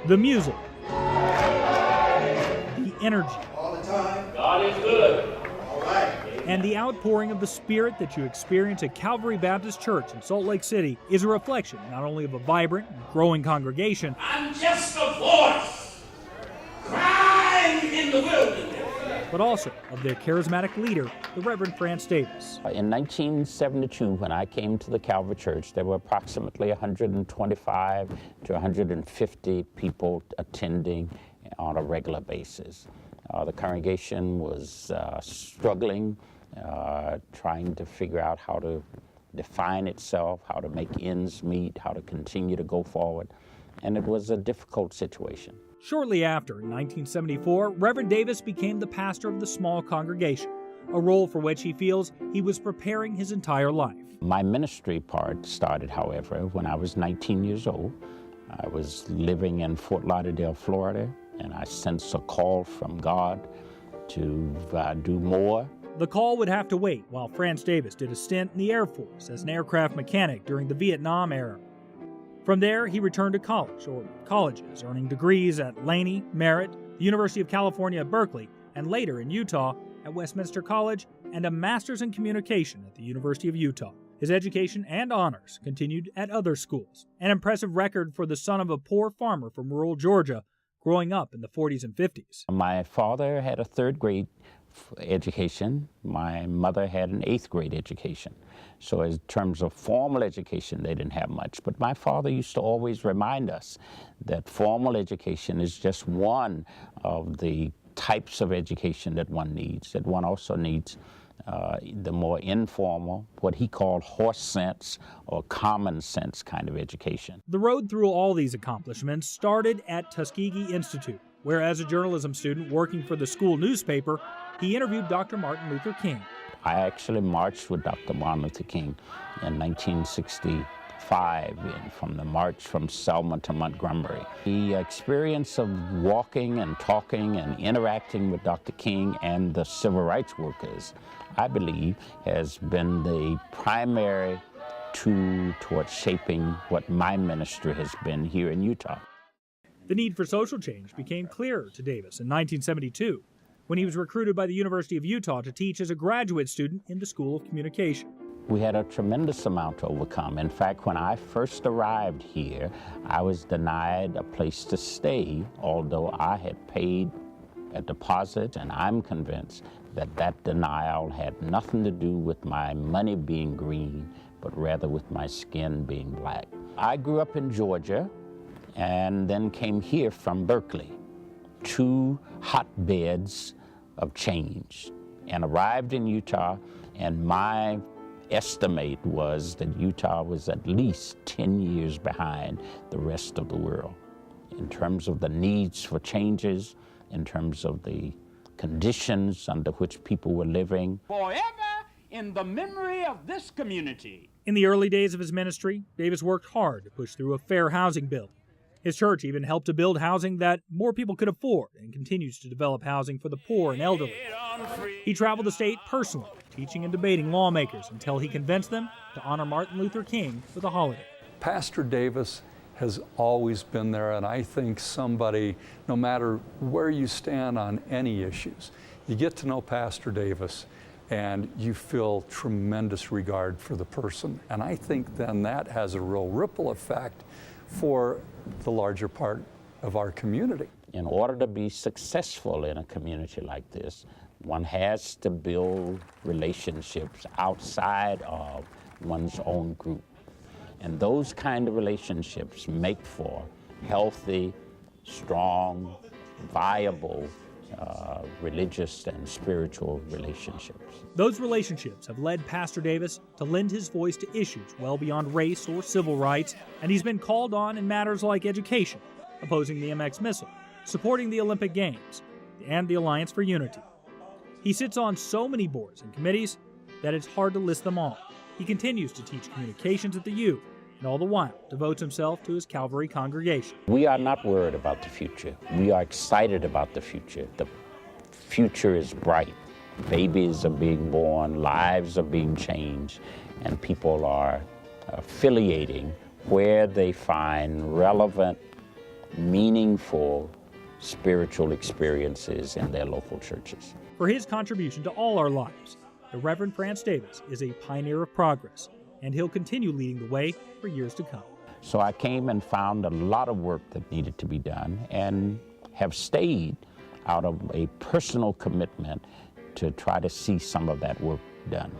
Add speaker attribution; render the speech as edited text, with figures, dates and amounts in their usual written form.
Speaker 1: The music, the energy,
Speaker 2: all the time.
Speaker 3: God is good.
Speaker 2: All right.
Speaker 1: and the outpouring of the Spirit that you experience at Calvary Baptist Church in Salt Lake City is a reflection not only of a vibrant and growing congregation,
Speaker 3: I'm just a voice crying in the wilderness.
Speaker 1: but also of their charismatic leader, the Reverend France Davis.
Speaker 4: In 1972, when I came to the Calvary Church, there were approximately 125 to 150 people attending on a regular basis. The congregation was struggling, trying to figure out how to define itself, how to make ends meet, how to continue to go forward, and it was a difficult situation.
Speaker 1: Shortly after, in 1974, Reverend Davis became the pastor of the small congregation, a role for which he feels he was preparing his entire life.
Speaker 4: My ministry part started, however, when I was 19 years old. I was living in Fort Lauderdale, Florida, and I sensed a call from God to do more.
Speaker 1: The call would have to wait while France Davis did a stint in the Air Force as an aircraft mechanic during the Vietnam era. From there, he returned to college, or colleges, earning degrees at Laney, Merritt, the University of California at Berkeley, and later in Utah at Westminster College, and a master's in communication at the University of Utah. His education and honors continued at other schools, an impressive record for the son of a poor farmer from rural Georgia growing up in the 40s and 50s.
Speaker 4: My father had a third grade education. My mother had an 8th grade education. So in terms of formal education, they didn't have much. But my father used to always remind us that formal education is just one of the types of education that one needs, that one also needs the more informal, what he called horse sense or common sense kind of education.
Speaker 1: The road through all these accomplishments started at Tuskegee Institute, where as a journalism student working for the school newspaper, he interviewed Dr. Martin Luther King.
Speaker 4: I actually marched with Dr. Martin Luther King in 1965 from the march from Selma to Montgomery. The experience of walking and talking and interacting with Dr. King and the civil rights workers, I believe, has been the primary tool towards shaping what my ministry has been here in Utah.
Speaker 1: The need for social change became clearer to Davis in 1972, when he was recruited by the University of Utah to teach as a graduate student in the School of Communication.
Speaker 4: We had a tremendous amount to overcome. In fact, when I first arrived here, I was denied a place to stay, although I had paid a deposit, and I'm convinced that that denial had nothing to do with my money being green, but rather with my skin being black. I grew up in Georgia and then came here from Berkeley, 2 hotbeds of change, and arrived in Utah, and my estimate was that Utah was at least 10 years behind the rest of the world in terms of the needs for changes, in terms of the conditions under which people were living.
Speaker 3: Forever in the memory of this community.
Speaker 1: In the early days of his ministry, Davis worked hard to push through a fair housing bill. His church even helped to build housing that more people could afford and continues to develop housing for the poor and elderly. He traveled the state personally, teaching and debating lawmakers until he convinced them to honor Martin Luther King with a holiday.
Speaker 5: Pastor Davis has always been there, and I think somebody, no matter where you stand on any issues, you get to know Pastor Davis and you feel tremendous regard for the person. And I think then that has a real ripple effect for the larger part of our community.
Speaker 4: In order to be successful in a community like this, one has to build relationships outside of one's own group. And those kind of relationships make for healthy, strong, viable religious and spiritual relationships.
Speaker 1: Those relationships have led Pastor Davis to lend his voice to issues well beyond race or civil rights, and he's been called on in matters like education, opposing the MX missile, supporting the Olympic Games, and the Alliance for Unity. He sits on so many boards and committees that it's hard to list them all. He continues to teach communications at the U, and all the while devotes himself to his Calvary congregation.
Speaker 4: We are not worried about the future. We are excited about the future. The future is bright. Babies are being born, lives are being changed, and people are affiliating where they find relevant meaningful spiritual experiences in their local churches.
Speaker 1: For his contribution to all our lives, the Reverend France Davis is a pioneer of progress, and he'll continue leading the way for years to come.
Speaker 4: So I came and found a lot of work that needed to be done and have stayed out of a personal commitment to try to see some of that work done.